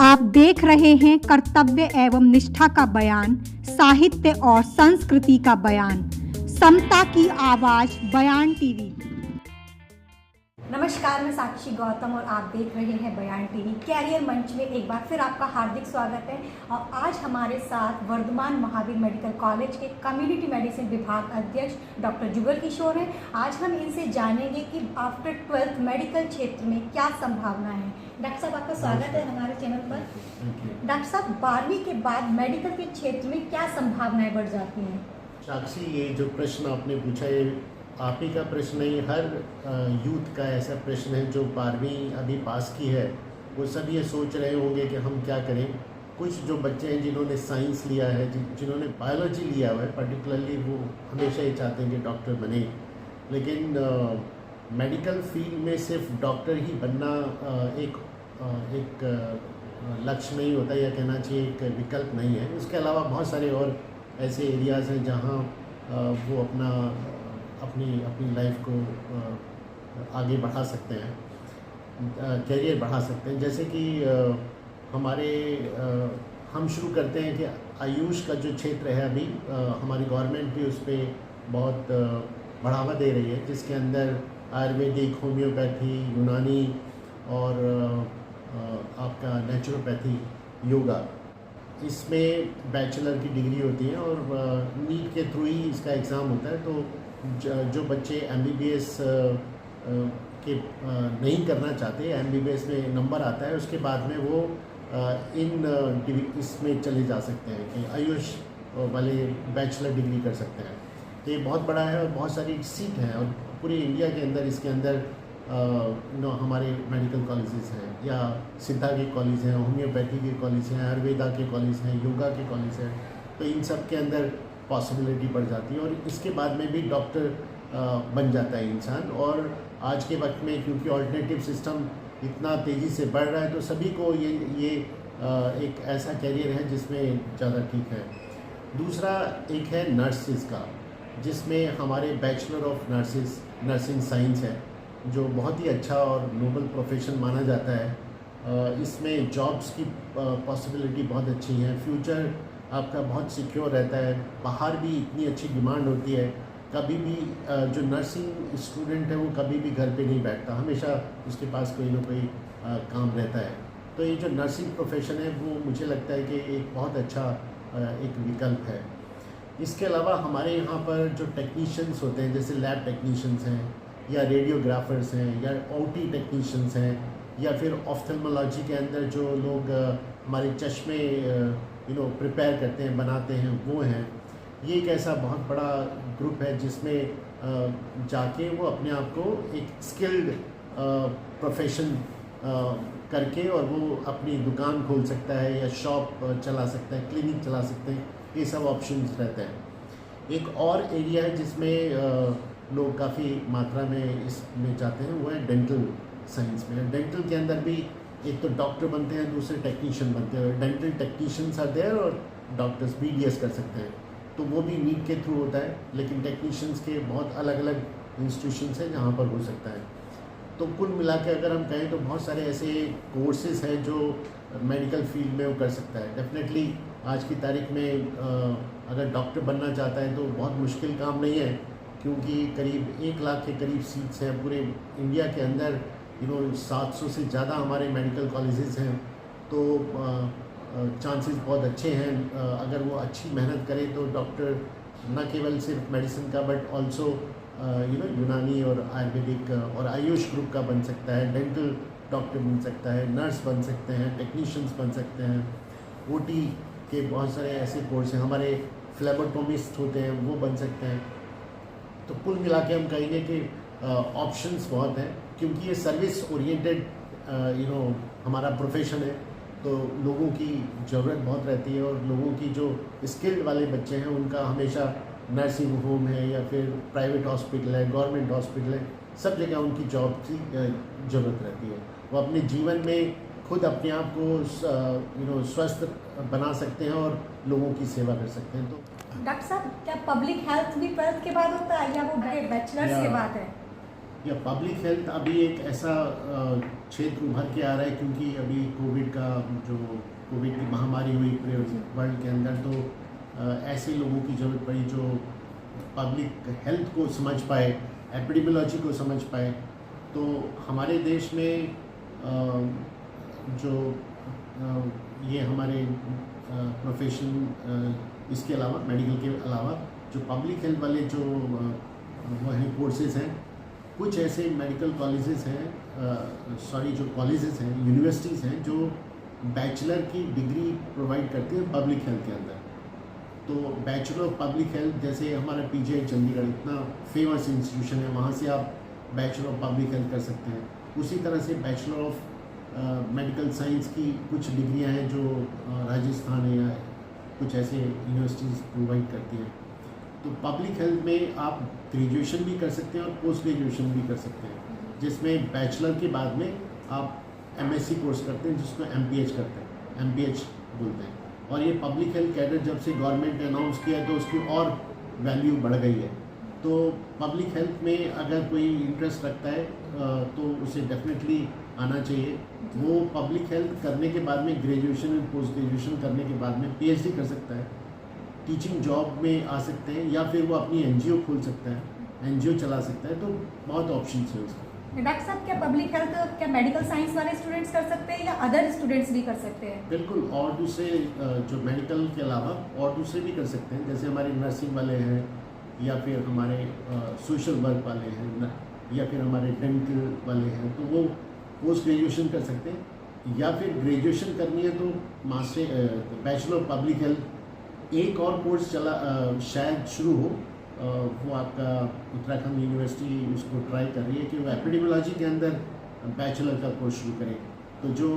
आप देख रहे हैं कर्तव्य एवं निष्ठा का बयान, साहित्य और संस्कृति का बयान, समता की आवाज बयान टीवी। नमस्कार, मैं साक्षी गौतम और आप देख रहे हैं बयान टीवी। कैरियर मंच में एक बार फिर आपका हार्दिक स्वागत है। और आज हमारे साथ वर्धमान महावीर मेडिकल कॉलेज के कम्युनिटी मेडिसिन विभाग अध्यक्ष डॉक्टर जुगल किशोर हैं। आज हम इनसे जानेंगे कि आफ्टर 12th मेडिकल क्षेत्र में क्या संभावना है। डॉक्टर साहब, आपका स्वागत है हमारे चैनल पर। डॉक्टर साहब, 12वीं के बाद मेडिकल के क्षेत्र में क्या संभावनाएं बढ़ जाती हैं? साक्षी, ये जो प्रश्न आपने पूछा है आप ही का प्रश्न नहीं, हर यूथ का ऐसा प्रश्न है जो 12वीं अभी पास की है। वो सब ये सोच रहे होंगे कि हम क्या करें। कुछ जो बच्चे हैं जिन्होंने साइंस लिया है, जिन्होंने बायोलॉजी लिया हुआ है पर्टिकुलरली, वो हमेशा ये चाहते हैं कि डॉक्टर बने। लेकिन मेडिकल फील्ड में सिर्फ डॉक्टर ही बनना एक लक्ष्य नहीं होता, या कहना चाहिए एक विकल्प नहीं है। उसके अलावा बहुत सारे और ऐसे एरियाज़ हैं जहाँ वो अपनी लाइफ को आगे बढ़ा सकते हैं, करियर बढ़ा सकते हैं। जैसे कि हम शुरू करते हैं कि आयुष का जो क्षेत्र है अभी हमारी गवर्नमेंट भी उस पर बहुत बढ़ावा दे रही है, जिसके अंदर आयुर्वेदिक, होम्योपैथी, यूनानी और आपका नेचुरोपैथी, योगा, इसमें बैचलर की डिग्री होती है और नीट के थ्रू ही इसका एग्ज़ाम होता है। तो जो बच्चे MBBS के नहीं करना चाहते, MBBS में नंबर आता है, उसके बाद में वो इसमें चले जा सकते हैं कि आयुष वाले बैचलर डिग्री कर सकते हैं। तो ये बहुत बड़ा है और बहुत सारी सीट हैं और पूरे इंडिया के अंदर इसके अंदर हमारे मेडिकल कॉलेजेस हैं, या सिद्धा के कॉलेज हैं, होम्योपैथी के कॉलेज हैं, आयुर्वेदा के कॉलेज हैं, योगा के कॉलेज हैं। तो इन सब के अंदर पॉसिबिलिटी बढ़ जाती है और इसके बाद में भी डॉक्टर बन जाता है इंसान। और आज के वक्त में क्योंकि ऑल्टरनेटिव सिस्टम इतना तेज़ी से बढ़ रहा है, तो सभी को ये एक ऐसा कैरियर है जिसमें ज़्यादा ठीक है। दूसरा एक है नर्सिस का, जिसमें हमारे बैचलर ऑफ नर्सिंग साइंस है, जो बहुत ही अच्छा और नोबल प्रोफेशन माना जाता है। इसमें जॉब्स की पॉसिबिलिटी बहुत अच्छी है, फ्यूचर आपका बहुत सिक्योर रहता है, बाहर भी इतनी अच्छी डिमांड होती है। कभी भी जो नर्सिंग स्टूडेंट है वो कभी भी घर पे नहीं बैठता, हमेशा उसके पास कोई ना कोई काम रहता है। तो ये जो नर्सिंग प्रोफेशन है वो मुझे लगता है कि एक बहुत अच्छा एक विकल्प है। इसके अलावा हमारे यहाँ पर जो टेक्नीशियंस होते हैं, जैसे लैब टेक्नीशियंस हैं, या रेडियोग्राफर्स हैं, या OT टेक्नीशियंस हैं, या फिर ऑफ्थल्मोलॉजी के अंदर जो लोग हमारे चश्मे प्रिपेयर करते हैं, बनाते हैं, वो हैं। ये एक ऐसा बहुत बड़ा ग्रुप है जिसमें जाके वो अपने आप को एक स्किल्ड प्रोफेशन करके और वो अपनी दुकान खोल सकता है, या शॉप चला सकता है, क्लिनिक चला सकते हैं। ये सब ऑप्शंस रहते हैं। एक और एरिया है जिसमें लोग काफ़ी मात्रा में इसमें जाते हैं, वो है डेंटल साइंस में। डेंटल के अंदर भी एक तो डॉक्टर बनते हैं, दूसरे टेक्नीशियन बनते हैं। डेंटल टेक्नीशियंस आर देयर और डॉक्टर्स BDS कर सकते हैं, तो वो भी नीट के थ्रू होता है। लेकिन टेक्नीशियंस के बहुत अलग अलग इंस्टीट्यूशंस हैं जहाँ पर हो सकता है। तो कुल मिला के अगर हम कहें तो बहुत सारे ऐसे कोर्सेज हैं जो मेडिकल फील्ड में वो कर सकता है। डेफिनेटली आज की तारीख में अगर डॉक्टर बनना चाहता है तो बहुत मुश्किल काम नहीं है, क्योंकि करीब 1 लाख के करीब सीट्स हैं पूरे इंडिया के अंदर। 700 से ज़्यादा हमारे मेडिकल कॉलेजेस हैं, तो चांसेस बहुत अच्छे हैं। अगर वो अच्छी मेहनत करे तो डॉक्टर न केवल सिर्फ मेडिसिन का बट ऑल्सो यूनानी और आयुर्वेदिक और आयुष ग्रुप का बन सकता है, डेंटल डॉक्टर बन सकता है, नर्स बन सकते हैं, टेक्नीशियंस बन सकते हैं, OT के बहुत सारे ऐसे कोर्स हैं, हमारे फ्लेबोटोमिस्ट होते हैं वो बन सकते हैं। तो कुल मिला के हम कहेंगे कि ऑप्शंस बहुत हैं, क्योंकि ये सर्विस ओरिएंटेड हमारा प्रोफेशन है, तो लोगों की ज़रूरत बहुत रहती है। और लोगों की जो स्किल्ड वाले बच्चे हैं उनका हमेशा नर्सिंग होम है, या फिर प्राइवेट हॉस्पिटल है, गवर्नमेंट हॉस्पिटल है, सब जगह उनकी जॉब की ज़रूरत रहती है। वो अपने जीवन में खुद अपने आप को स्वस्थ बना सकते हैं और लोगों की सेवा कर सकते हैं। तो डॉक्टर साहब, क्या पब्लिक हेल्थ भी 12th के बाद होता है या वो बैचलर्स के बाद है? या पब्लिक हेल्थ अभी एक ऐसा क्षेत्र उभर के आ रहा है, क्योंकि अभी कोविड की महामारी हुई पूरे वर्ल्ड के अंदर, तो ऐसे लोगों की ज़रूरत पड़ी जो पब्लिक हेल्थ को समझ पाए, एपिडेमियोलॉजी को समझ पाए। तो हमारे देश में जो ये हमारे प्रोफेशन, इसके अलावा मेडिकल के अलावा जो पब्लिक हेल्थ वाले जो वो हैं कोर्सेज़ हैं, कुछ ऐसे मेडिकल कॉलेजेस हैं, जो कॉलेजेस हैं, यूनिवर्सिटीज़ हैं जो बैचलर की डिग्री प्रोवाइड करती हैं पब्लिक हेल्थ के अंदर। तो बैचलर ऑफ पब्लिक हेल्थ, जैसे हमारा पीजीआई चंडीगढ़ इतना फेमस इंस्टीट्यूशन है, वहाँ से आप बैचलर ऑफ पब्लिक हेल्थ कर सकते हैं। उसी तरह से बैचलर ऑफ मेडिकल साइंस की कुछ डिग्रियां हैं जो राजस्थान या कुछ ऐसे यूनिवर्सिटीज़ प्रोवाइड करती हैं। तो पब्लिक हेल्थ में आप ग्रेजुएशन भी कर सकते हैं और पोस्ट ग्रेजुएशन भी कर सकते हैं, जिसमें बैचलर के बाद में आप एमएससी कोर्स करते हैं, जिसको एमपीएच करते हैं, एमपीएच बोलते हैं। और ये पब्लिक हेल्थ कैडर जब से गवर्नमेंट ने अनाउंस किया है तो उसकी और वैल्यू बढ़ गई है। तो पब्लिक हेल्थ में अगर कोई इंटरेस्ट रखता है तो उसे डेफिनेटली आना चाहिए। वो पब्लिक हेल्थ करने के बाद में ग्रेजुएशन और पोस्ट ग्रेजुएशन करने के बाद में पीएचडी कर सकता है, टीचिंग जॉब में आ सकते हैं, या फिर वो अपनी एनजीओ खोल सकता है, एनजीओ चला सकता है। तो बहुत ऑप्शंस है उसका। डॉक्टर साहब, क्या पब्लिक हेल्थ क्या मेडिकल साइंस वाले स्टूडेंट्स कर सकते हैं या अदर स्टूडेंट्स भी कर सकते हैं? बिल्कुल, और दूसरे जो मेडिकल के अलावा और दूसरे भी कर सकते हैं, जैसे हमारे नर्सिंग वाले हैं, या फिर हमारे सोशल वर्क वाले हैं, या फिर हमारे डेंटल वाले हैं, तो वो पोस्ट ग्रेजुएशन कर सकते हैं। या फिर ग्रेजुएशन करनी है तो बैचलर ऑफ पब्लिक हेल्थ एक और कोर्स शायद शुरू हो, वो आपका उत्तराखंड यूनिवर्सिटी उसको ट्राई कर रही है कि वो एपिडेमियोलॉजी के अंदर बैचलर का कोर्स शुरू करें। तो जो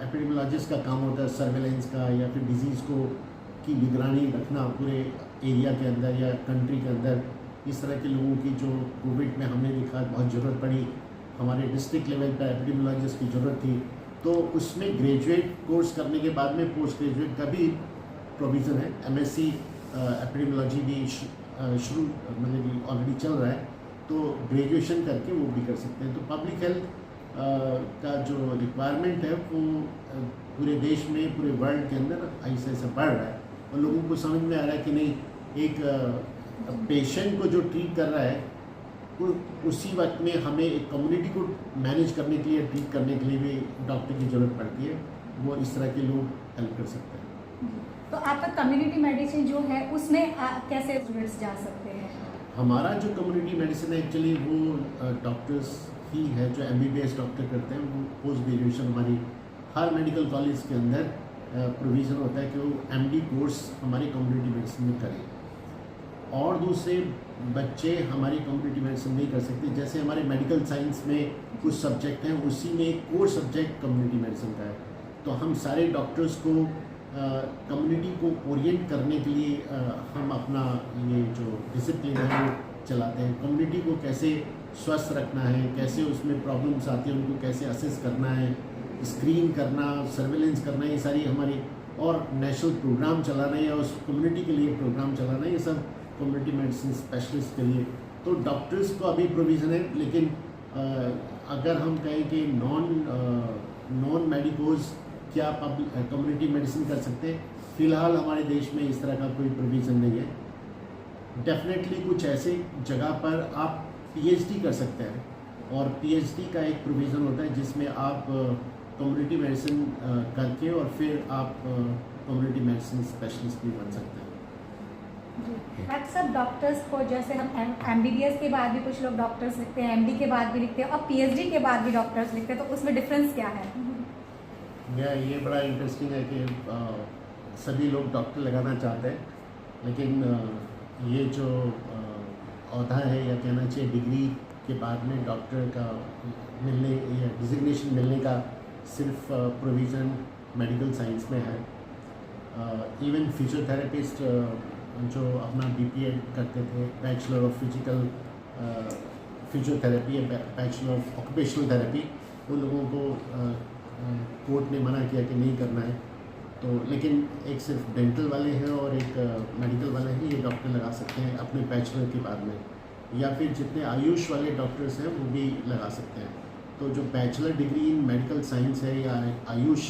एपिडेमियोलॉजिस्ट का काम होता है सर्वेलेंस का, या फिर डिजीज़ की निगरानी रखना पूरे एरिया के अंदर या कंट्री के अंदर, इस तरह के लोगों की जो कोविड में हमने देखा बहुत ज़रूरत पड़ी, हमारे डिस्ट्रिक्ट लेवल पर एपिडेमियोलॉजिस्ट की ज़रूरत थी। तो उसमें ग्रेजुएट कोर्स करने के बाद में पोस्ट ग्रेजुएट का भी प्रोविज़न है। एमएससी एपिडेमियोलॉजी भी शुरू मतलब ऑलरेडी चल रहा है, तो ग्रेजुएशन करके वो भी कर सकते हैं। तो पब्लिक हेल्थ का जो रिक्वायरमेंट है वो पूरे देश में, पूरे वर्ल्ड के अंदर ऐसे ऐसे बढ़ रहा है, और लोगों को समझ में आ रहा है कि नहीं, एक पेशेंट को जो ट्रीट कर रहा है उसी वक्त में हमें एक कम्युनिटी को मैनेज करने के लिए, ट्रीट करने के लिए भी डॉक्टर की ज़रूरत पड़ती है। वो इस तरह के लोग हेल्प कर सकते हैं। तो आपका कम्युनिटी मेडिसिन जो है उसमें कैसे स्टूडेंट्स जा सकते हैं? हमारा जो कम्युनिटी मेडिसिन है एक्चुअली वो डॉक्टर्स ही है जो एमबीबीएस डॉक्टर करते हैं। वो पोस्ट ग्रेजुएशन हमारी हर मेडिकल कॉलेज के अंदर प्रोविज़न होता है कि वो एमडी कोर्स हमारी कम्युनिटी मेडिसिन में करें। और दूसरे बच्चे हमारी कम्युनिटी मेडिसिन नहीं कर सकते। जैसे हमारे मेडिकल साइंस में कुछ सब्जेक्ट हैं, उसी में एक कोर सब्जेक्ट कम्युनिटी मेडिसिन का है। तो हम सारे डॉक्टर्स को कम्युनिटी को ओरिएंट करने के लिए हम अपना ये जो डिसिप्लिन है वो चलाते हैं। कम्युनिटी को कैसे स्वस्थ रखना है, कैसे उसमें प्रॉब्लम्स आती हैं उनको कैसे असेस करना है, स्क्रीन करना, सर्वेलेंस करना, ये सारी हमारी, और नेशनल प्रोग्राम चलाना या उस कम्युनिटी के लिए प्रोग्राम चलाना, ये सब कम्युनिटी मेडिसिन स्पेशलिस्ट के लिए। तो डॉक्टर्स को अभी प्रोविज़न है, लेकिन अगर हम कहें कि नॉन मेडिकोज क्या कम्युनिटी मेडिसिन कर सकते हैं, फ़िलहाल हमारे देश में इस तरह का कोई प्रोविज़न नहीं है। डेफिनेटली कुछ ऐसे जगह पर आप पीएचडी कर सकते हैं, और पीएचडी का एक प्रोविज़न होता है जिसमें आप कम्युनिटी मेडिसिन करके और फिर आप कम्युनिटी मेडिसिन स्पेशलिस्ट भी बन सकते हैं। डॉक्टर साहब, डॉक्टर्स को जैसे हम एमबीबीएस के बाद भी कुछ लोग डॉक्टर्स लिखते हैं, एमडी के बाद भी लिखते हैं, और पीएचडी के बाद भी डॉक्टर्स लिखते हैं, तो उसमें डिफरेंस क्या है? ये बड़ा इंटरेस्टिंग है कि सभी लोग डॉक्टर लगाना चाहते हैं, लेकिन ये जो औहदा है या कहना चाहिए डिग्री के बाद में डॉक्टर का मिलने या डिजिग्नेशन मिलने का सिर्फ प्रोविज़न मेडिकल साइंस में है। इवन फिजियोथेरेपिस्ट जो अपना बीपीएड करते थे, बैचलर ऑफ फिजियोथेरेपी या बैचलर ऑफ ऑक्यूपेशनल थेरेपी, उन लोगों को कोर्ट ने मना किया कि नहीं करना है। तो लेकिन एक सिर्फ डेंटल वाले हैं और एक मेडिकल वाले हैं, ये डॉक्टर लगा सकते हैं अपने बैचलर के बाद में। या फिर जितने आयुष वाले डॉक्टर्स हैं वो भी लगा सकते हैं। तो जो bachelor degree in medical science है या आयुष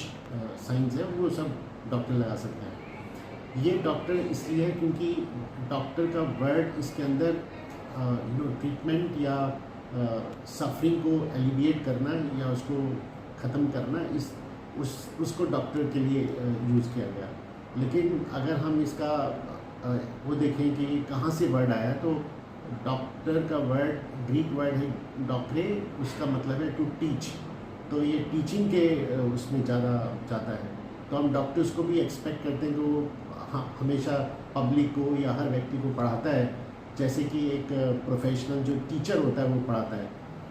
साइंस है वो सब डॉक्टर लगा सकते हैं। ये डॉक्टर इसलिए है क्योंकि डॉक्टर का वर्ड इसके अंदर ट्रीटमेंट या सफरिंग को एलिविएट करना या उसको ख़त्म करना उसको डॉक्टर के लिए यूज़ किया गया। लेकिन अगर हम इसका वो देखें कि कहाँ से वर्ड आया, तो डॉक्टर का वर्ड ग्रीक वर्ड है डॉक्टरे, उसका मतलब है टू टीच। तो ये टीचिंग के उसमें ज़्यादा जाता है। तो हम डॉक्टर्स को भी एक्सपेक्ट करते हैं कि वो हमेशा पब्लिक को या हर व्यक्ति को पढ़ाता है, जैसे कि एक प्रोफेशनल जो टीचर होता है वो पढ़ाता है।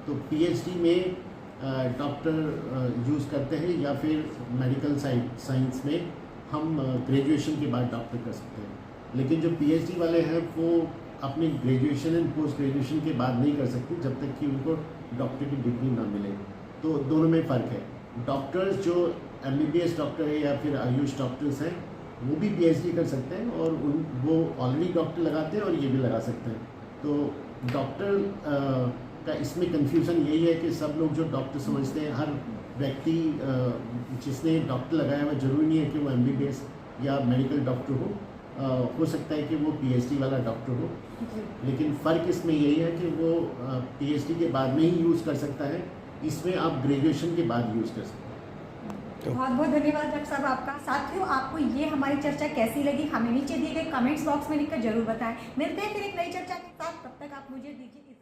तो पीएचडी में डॉक्टर यूज़ करते हैं या फिर मेडिकल साइंस में हम ग्रेजुएशन के बाद डॉक्टर कर सकते हैं। लेकिन जो पीएचडी वाले हैं वो अपनी ग्रेजुएशन एंड पोस्ट ग्रेजुएशन के बाद नहीं कर सकते जब तक कि उनको डॉक्टर की डिग्री ना मिले। तो दोनों में फ़र्क है। डॉक्टर्स जो एमबीबीएस डॉक्टर है या फिर आयुष डॉक्टर्स हैं वो भी पीएचडी कर सकते हैं और वो ऑलरेडी डॉक्टर लगाते हैं और ये भी लगा सकते हैं। तो डॉक्टर का इसमें कन्फ्यूज़न यही है कि सब लोग जो डॉक्टर समझते हैं, हर व्यक्ति जिसने डॉक्टर लगाया हुआ ज़रूरी नहीं है कि वो एमबीबीएस या मेडिकल डॉक्टर हो सकता है कि वो पीएचडी वाला डॉक्टर हो। लेकिन फ़र्क इसमें यही है कि वो पीएचडी के बाद में ही यूज़ कर सकता है, इसमें आप ग्रेजुएशन के बाद यूज़ कर सकते हैं। बहुत बहुत धन्यवाद डॉक्टर साहब आपका। साथियों, आपको ये हमारी चर्चा कैसी लगी हमें नीचे दिए गए कमेंट्स बॉक्स में लिखकर जरूर बताएं। मिलते हैं फिर एक नई चर्चा के साथ, तब तक आप मुझे दीजिए